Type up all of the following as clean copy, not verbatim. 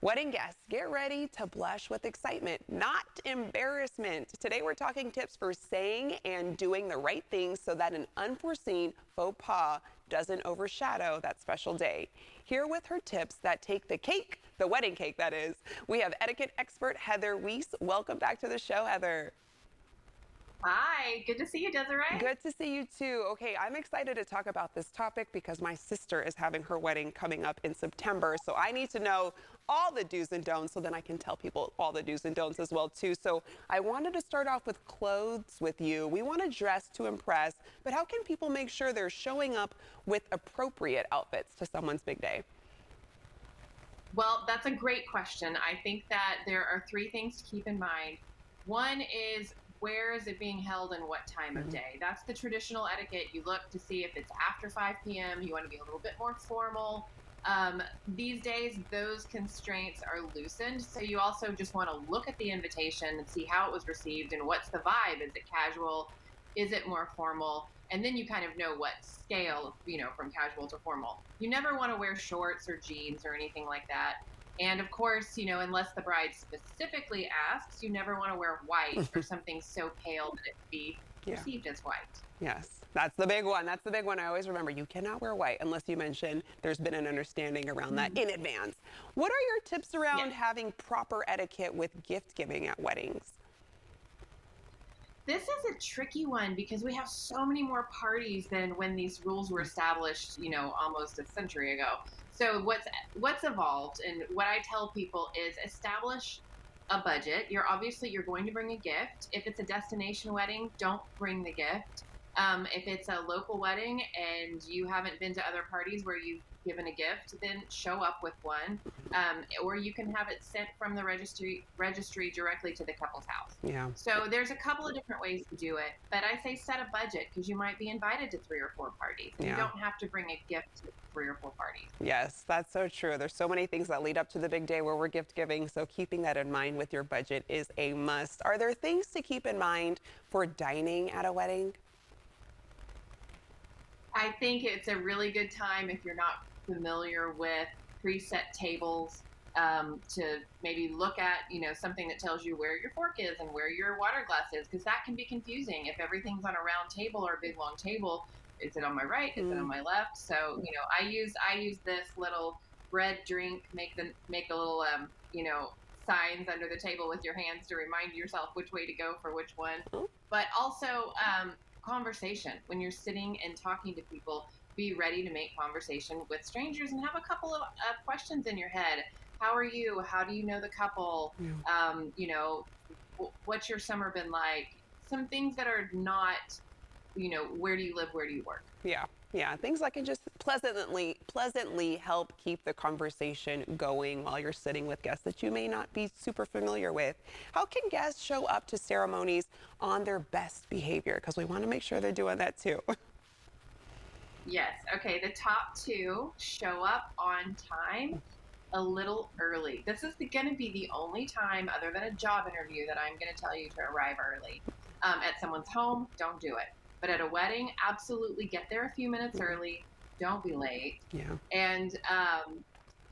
Wedding guests, get ready to blush with excitement, not embarrassment. Today we're talking tips for saying and doing the right things so that an unforeseen faux pas doesn't overshadow that special day. Here with her tips that take the cake, the wedding cake that is, we have etiquette expert Heather Weiss. Welcome back to the show, Heather. Hi, good to see you, Desiree. Good to see you too. Okay, I'm excited to talk about this topic because my sister is having her wedding coming up in September. So I need to know all the do's and don'ts so then I can tell people all the do's and don'ts as well too. So I wanted to start off with clothes with you. We want to dress to impress, but how can people make sure they're showing up with appropriate outfits to someone's big day? Well, that's a great question. I think that there are three things to keep in mind. One is, where is it being held and what time of day? That's the traditional etiquette. You look to see if it's after 5 p.m. You want to be a little bit more formal. These days, those constraints are loosened. So you also just want to look at the invitation and see how it was received and what's the vibe. Is it casual? Is it more formal? And then you kind of know what scale, from casual to formal. You never want to wear shorts or jeans or anything like that. And of course, unless the bride specifically asks, you never want to wear white or something so pale that it be Yeah. perceived as white. Yes, that's the big one. That's the big one. I always remember you cannot wear white unless you mention there's been an understanding around that in advance. What are your tips around Yeah. having proper etiquette with gift giving at weddings? This is a tricky one because we have so many more parties than when these rules were established, almost a century ago. So what's evolved and what I tell people is establish a budget. You're going to bring a gift. If it's a destination wedding, don't bring the gift. If it's a local wedding and you haven't been to other parties where you've given a gift, then show up with one. Or you can have it sent from the registry directly to the couple's house. Yeah. So there's a couple of different ways to do it, but I say set a budget because you might be invited to 3 or 4 parties. You Yeah. don't have to bring a gift to 3 or 4 parties. Yes, that's so true. There's so many things that lead up to the big day where we're gift giving. So keeping that in mind with your budget is a must. Are there things to keep in mind for dining at a wedding? I think it's a really good time if you're not familiar with preset tables, to maybe look at, something that tells you where your fork is and where your water glass is, because that can be confusing. If everything's on a round table or a big long table, is it on my right? Is it on my left? So, I use this little red drink, make a little, signs under the table with your hands to remind yourself which way to go for which one. Oh. But also, conversation. When you're sitting and talking to people, be ready to make conversation with strangers and have a couple of questions in your head. How are you? How do you know the couple? Yeah. What's your summer been like? Some things that are not, where do you live? Where do you work? Yeah. Yeah, things that can just pleasantly help keep the conversation going while you're sitting with guests that you may not be super familiar with. How can guests show up to ceremonies on their best behavior? Because we want to make sure they're doing that too. Yes. Okay. The top two: show up on time a little early. This is going to be the only time, other than a job interview, that I'm going to tell you to arrive early. At someone's home, don't do it. But at a wedding, absolutely get there a few minutes early. Don't be late. Yeah. And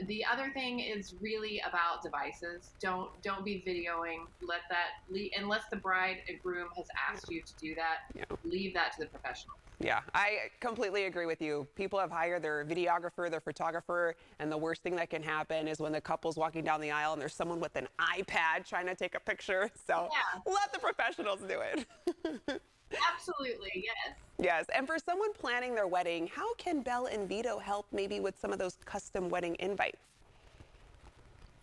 the other thing is really about devices. Don't be videoing. Let that unless the bride and groom has asked you to do that. Yeah. Leave that to the professionals. Yeah, I completely agree with you. People have hired their videographer, their photographer, and the worst thing that can happen is when the couple's walking down the aisle and there's someone with an iPad trying to take a picture. So Yeah. let the professionals do it. Absolutely, yes. Yes, and for someone planning their wedding, how can Bell and Vito help maybe with some of those custom wedding invites?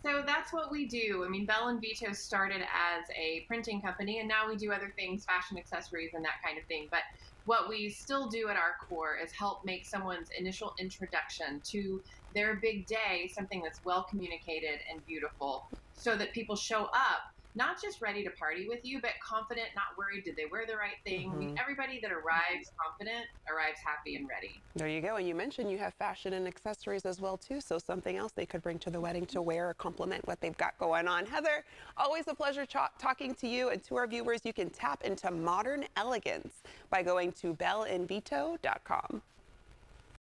So that's what we do. I mean, Bell and Vito started as a printing company, and now we do other things, fashion accessories and that kind of thing. But what we still do at our core is help make someone's initial introduction to their big day something that's well communicated and beautiful, so that people show up not just ready to party with you, but confident, not worried. Did they wear the right thing? I mean, everybody that arrives confident arrives happy and ready. There you go. And you mentioned you have fashion and accessories as well, too. So something else they could bring to the wedding to wear or complement what they've got going on. Heather, always a pleasure talking to you. And to our viewers, you can tap into modern elegance by going to bellandvito.com.